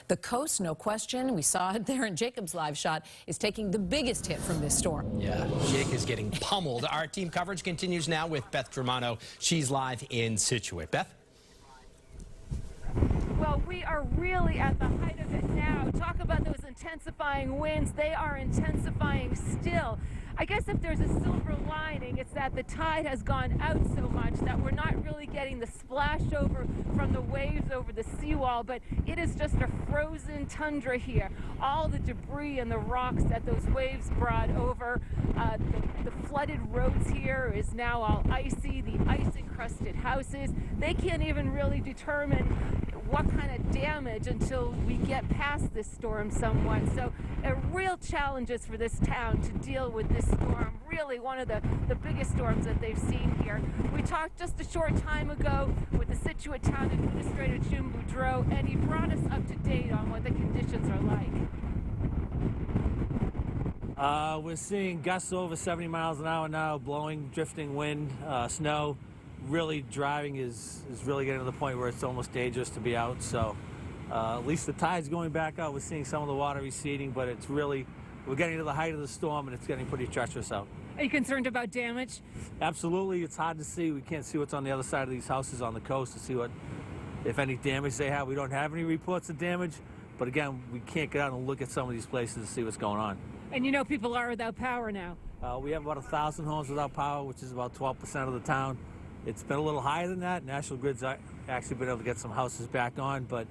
The coast, no question, we saw it there in Jacob's live shot, is taking the biggest hit from this storm. Yeah, Jake is getting pummeled. Our team coverage continues now with Beth Germano. She's live in Scituate. Beth? Well, we are really at the height of it now. Talk about those intensifying winds. They are intensifying still. I guess if there's a silver lining, it's that the tide has gone out so much that we're not really getting the splash over from the waves over the seawall, but it is just a frozen tundra here. All the debris and the rocks that those waves brought over, the flooded roads here is now all icy, the ice-encrusted houses. They can't even really determine what kind of damage until we get past this storm somewhat. So real challenges for this town to deal with this storm, really one of the biggest storms that they've seen here. We talked just a short time ago with the Scituate Town Administrator, Boudreau, and he brought us up to date on what the conditions are like. We're seeing gusts over 70 miles an hour now, blowing, drifting wind, snow. Really driving is really getting to the point where it's almost dangerous to be out. So at least the tide's going back out. We're seeing some of the water receding, but it's really, we're getting to the height of the storm and it's getting pretty treacherous out. Are you concerned about damage? Absolutely. It's hard to see. We can't see what's on the other side of these houses on the coast to see what, if any damage they have. We don't have any reports of damage, but again, we can't get out and look at some of these places to see what's going on. And you know people are without power now. We have about 1,000 homes without power, which is about 12% of the town. It's been a little higher than that. National Grid's actually been able to get some houses back on, but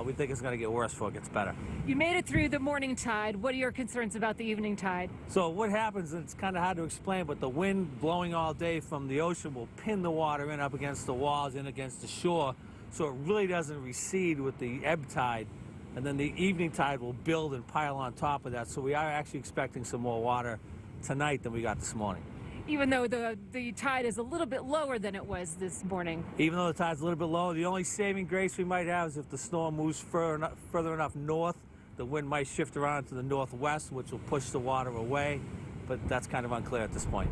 we think it's going to get worse before it gets better. You made it through the morning tide. What are your concerns about the evening tide? So what happens, and it's kind of hard to explain, but the wind blowing all day from the ocean will pin the water in up against the walls, in against the shore, so it really doesn't recede with the ebb tide. And then the evening tide will build and pile on top of that. So we are actually expecting some more water tonight than we got this morning. Even though the tide is a little bit lower than it was this morning. Even though the tide's a little bit lower, the only saving grace we might have is if the storm moves further enough north, the wind might shift around to the northwest, which will push the water away, but that's kind of unclear at this point.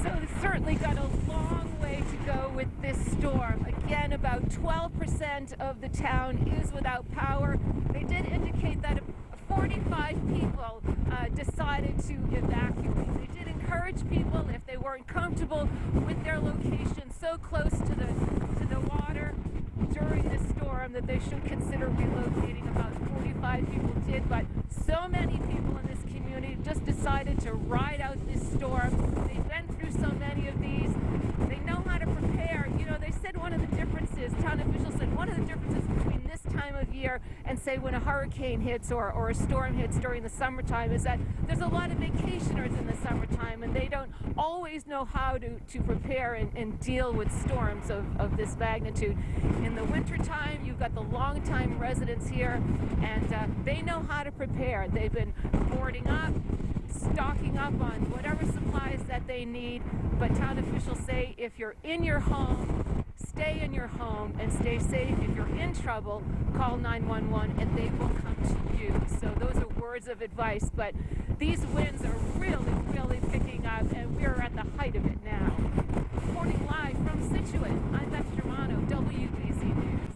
So it's certainly got a long way to go with this storm. Again, about 12% of the town is without power. They did indicate that 45 people decided to evacuate. They did encourage people, if they weren't comfortable with their location so close to the water during the storm, that they should consider relocating. About 45 people did, but so many people in this community just decided to ride out this storm. They've been through so many of these. They know how to prepare. You know, they said one of the differences, town officials said one of the differences between this time of year and say when a hurricane hits or a storm hits during the summertime is that there's a lot of vacationers in the summertime and they don't always know how to prepare and deal with storms of this magnitude. In the wintertime, you've got the long-time residents here and they know how to prepare. They've been boarding up, stocking up on whatever supplies that they need, but town officials say if you're in your home, stay in your home and stay safe. If you're in trouble, call 911 and they will come to you. So those are words of advice, but these winds are really, really picking up and we're at the height of it now. Reporting live from Scituate, I'm Beth Germano, WBZ News.